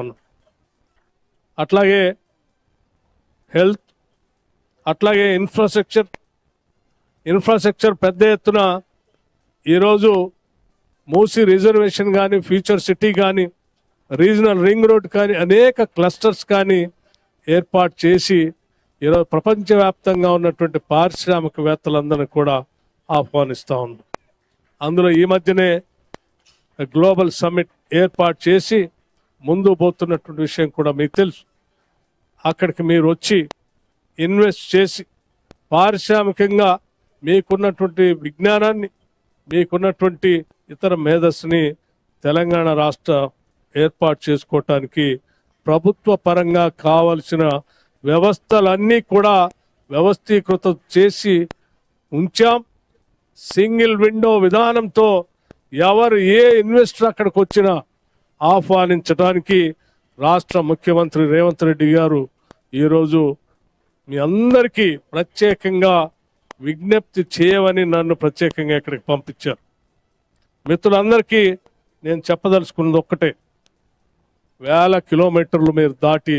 ఉన్నాం. అట్లాగే హెల్త్, అట్లాగే ఇన్ఫ్రాస్ట్రక్చర్ పెద్ద ఎత్తున ఈరోజు మూసీ రిజర్వేషన్ కానీ, ఫ్యూచర్ సిటీ కానీ, రీజనల్ రింగ్ రోడ్ కానీ, అనేక క్లస్టర్స్ కానీ ఏర్పాటు చేసి ఈరోజు ప్రపంచవ్యాప్తంగా ఉన్నటువంటి పారిశ్రామికవేత్తలందరినీ కూడా ఆహ్వానిస్తూ ఉన్నాం. అందులో ఈ మధ్యనే గ్లోబల్ సమ్మిట్ ఏర్పాటు చేసి ముందు పోతున్నటువంటి విషయం కూడా మీకు తెలుసు. అక్కడికి మీరు వచ్చి ఇన్వెస్ట్ చేసి పారిశ్రామికంగా మీకున్నటువంటి విజ్ఞానాన్ని, మీకున్నటువంటి ఇతర మేధస్సుని తెలంగాణ రాష్ట్ర ఏర్పాటు చేసుకోవటానికి ప్రభుత్వ పరంగా కావలసిన వ్యవస్థలన్నీ కూడా వ్యవస్థీకృతం చేసి ఉంచాం. సింగిల్ విండో విధానంతో ఎవరు ఏ ఇన్వెస్టర్ అక్కడికి వచ్చినా ఆహ్వానించడానికి రాష్ట్ర ముఖ్యమంత్రి రేవంత్ రెడ్డి గారు ఈరోజు మీ అందరికీ ప్రత్యేకంగా విజ్ఞప్తి చేయమని నన్ను ప్రత్యేకంగా ఇక్కడికి పంపించారు. మిత్రులందరికీ నేను చెప్పదలుచుకున్నది ఒక్కటే, 1000 కిలోమీటర్లు మీరు దాటి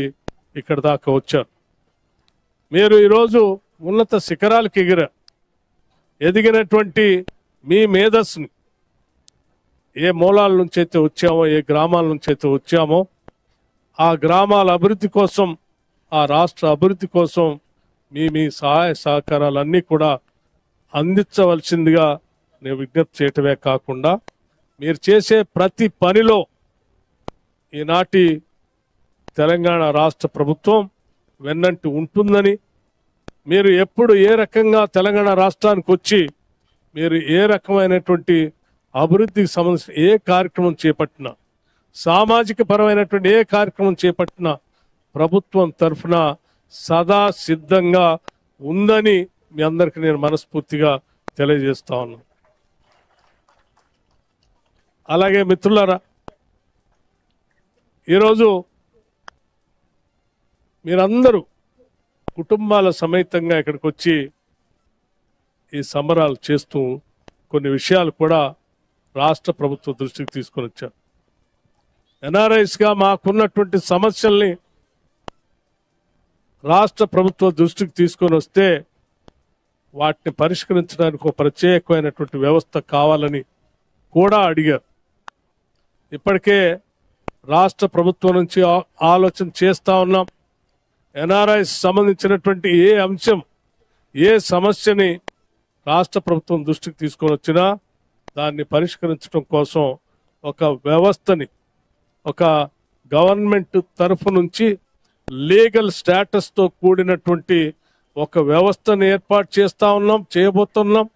ఇక్కడ దాకా వచ్చారు. మీరు ఈరోజు ఉన్నత శిఖరాలకు ఎదిగినటువంటి మీ మేధస్సుని ఏ మూలాల నుంచి అయితే వచ్చామో, ఏ గ్రామాల నుంచి అయితే వచ్చామో, ఆ గ్రామాల అభివృద్ధి కోసం, ఆ రాష్ట్ర అభివృద్ధి కోసం మీ సహాయ సహకారాలన్నీ కూడా అందించవలసిందిగా నేను విజ్ఞప్తి చేయటమే కాకుండా, మీరు చేసే ప్రతి పనిలో ఈనాటి తెలంగాణ రాష్ట్ర ప్రభుత్వం వెన్నంటి ఉంటుందని, మీరు ఎప్పుడు ఏ రకంగా తెలంగాణ రాష్ట్రానికి వచ్చి మీరు ఏ రకమైనటువంటి అభివృద్ధికి సంబంధించిన ఏ కార్యక్రమం చేపట్టినా, సామాజిక పరమైనటువంటి ఏ కార్యక్రమం చేపట్టినా ప్రభుత్వం తరఫున సదా సిద్ధంగా ఉందని మీ అందరికీ నేను మనస్ఫూర్తిగా తెలియజేస్తా ఉన్నాను. అలాగే మిత్రులారా, ఈరోజు మీరందరూ కుటుంబాల సమేతంగా ఇక్కడికి వచ్చి ఈ సంబరాలు చేస్తూ కొన్ని విషయాలు కూడా రాష్ట్ర ప్రభుత్వ దృష్టికి తీసుకొని వచ్చారు. ఎన్ఆర్ఐస్గా మాకున్నటువంటి సమస్యల్ని రాష్ట్ర ప్రభుత్వ దృష్టికి తీసుకొని వస్తే వాటిని పరిష్కరించడానికి ఒక ప్రత్యేకమైనటువంటి వ్యవస్థ కావాలని కూడా అడిగారు. ఇప్పటికే రాష్ట్ర ప్రభుత్వం నుంచి ఆలోచన చేస్తూ ఉన్నాం. ఎన్ఆర్ఐస్ సంబంధించినటువంటి ఏ అంశం, ఏ సమస్యని రాష్ట్ర ప్రభుత్వం దృష్టికి తీసుకొని వచ్చినా దాన్ని పరిష్కరించడం కోసం ఒక వ్యవస్థని, ఒక గవర్నమెంట్ తరఫు నుంచి లీగల్ స్టేటస్తో కూడినటువంటి ఒక వ్యవస్థను ఏర్పాటు చేస్తూ ఉన్నాం, చేయబోతున్నాం.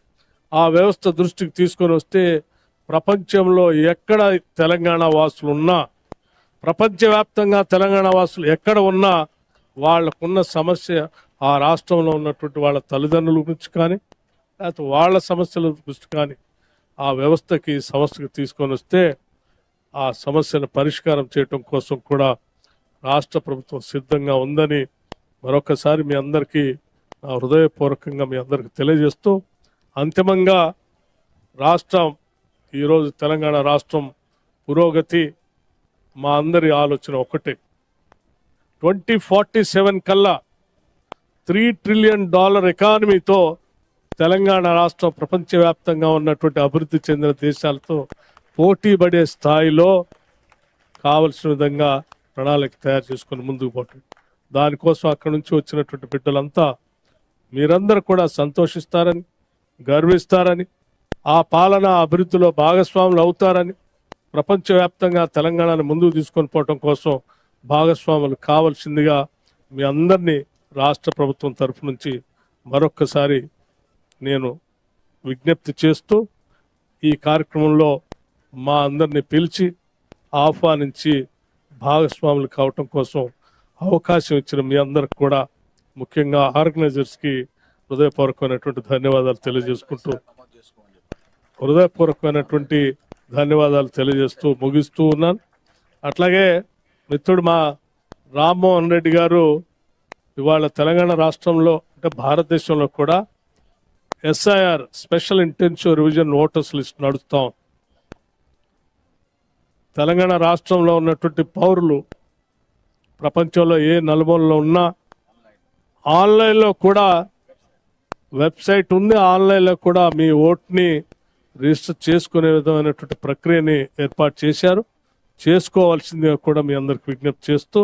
ఆ వ్యవస్థ దృష్టికి తీసుకొని వస్తే ప్రపంచంలో ఎక్కడ తెలంగాణ వాసులు ఉన్నా, ప్రపంచవ్యాప్తంగా తెలంగాణ వాసులు ఎక్కడ ఉన్నా వాళ్లకున్న సమస్య ఆ రాష్ట్రంలో ఉన్నటువంటి వాళ్ళ తల్లిదండ్రుల గురించి కానీ, లేకపోతే వాళ్ళ సమస్యల గురించి కానీ ఆ వ్యవస్థకి సమస్యకు తీసుకొని వస్తే ఆ సమస్యను పరిష్కారం చేయటం కోసం కూడా రాష్ట్ర ప్రభుత్వం సిద్ధంగా ఉందని మరొకసారి మీ అందరికీ నా హృదయపూర్వకంగా మీ అందరికీ తెలియజేస్తూ, అంతిమంగా రాష్ట్రం ఈరోజు తెలంగాణ రాష్ట్రం పురోగతి మా అందరి ఆలోచన ఒకటే. 2047 కల్లా $3 ట్రిలియన్ ఎకానమీతో తెలంగాణ రాష్ట్రం ప్రపంచవ్యాప్తంగా ఉన్నటువంటి అభివృద్ధి చెందిన దేశాలతో పోటీ పడే స్థాయిలో కావలసిన విధంగా ప్రణాళిక తయారు చేసుకుని ముందుకు పోతుంది. దానికోసం అక్కడి నుంచి వచ్చినటువంటి బిడ్డలంతా మీరందరూ కూడా సంతోషిస్తారని, గర్విస్తారని, ఆ పాలన అభివృద్ధిలో భాగస్వాములు అవుతారని, ప్రపంచవ్యాప్తంగా తెలంగాణను ముందుకు తీసుకొని పోవటం కోసం భాగస్వాములు కావాల్సిందిగా మీ అందరినీ రాష్ట్ర ప్రభుత్వం తరఫు నుంచి మరొక్కసారి నేను విజ్ఞప్తి చేస్తూ, ఈ కార్యక్రమంలో మా అందరినీ పిలిచి ఆహ్వానించి భాగస్వాములు కావటం కోసం అవకాశం ఇచ్చిన మీ అందరికి కూడా, ముఖ్యంగా ఆర్గనైజర్స్కి హృదయపూర్వకమైనటువంటి ధన్యవాదాలు తెలియజేస్తూ ముగిస్తూ ఉన్నాను. అట్లాగే మిత్రుడు మా రామ్మోహన్ రెడ్డి గారు ఇవాళ తెలంగాణ రాష్ట్రంలో, అంటే భారతదేశంలో కూడా SIR special intensive revision voters list నడుస్తాం. తెలంగాణ రాష్ట్రంలో ఉన్నటువంటి పౌరులు ప్రపంచంలో ఏ నలుమూలలో ఉన్నా ఆన్లైన్లో కూడా వెబ్సైట్ ఉంది, ఆన్లైన్లో కూడా మీ ఓట్ని రిజిస్టర్ చేసుకునే విధమైనటువంటి ప్రక్రియని ఏర్పాటు చేశారు. చేసుకోవాల్సిందిగా కూడా మీ అందరికి విజ్ఞప్తి చేస్తూ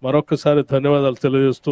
మరొకసారి ధన్యవాదాలు తెలియజేస్తూ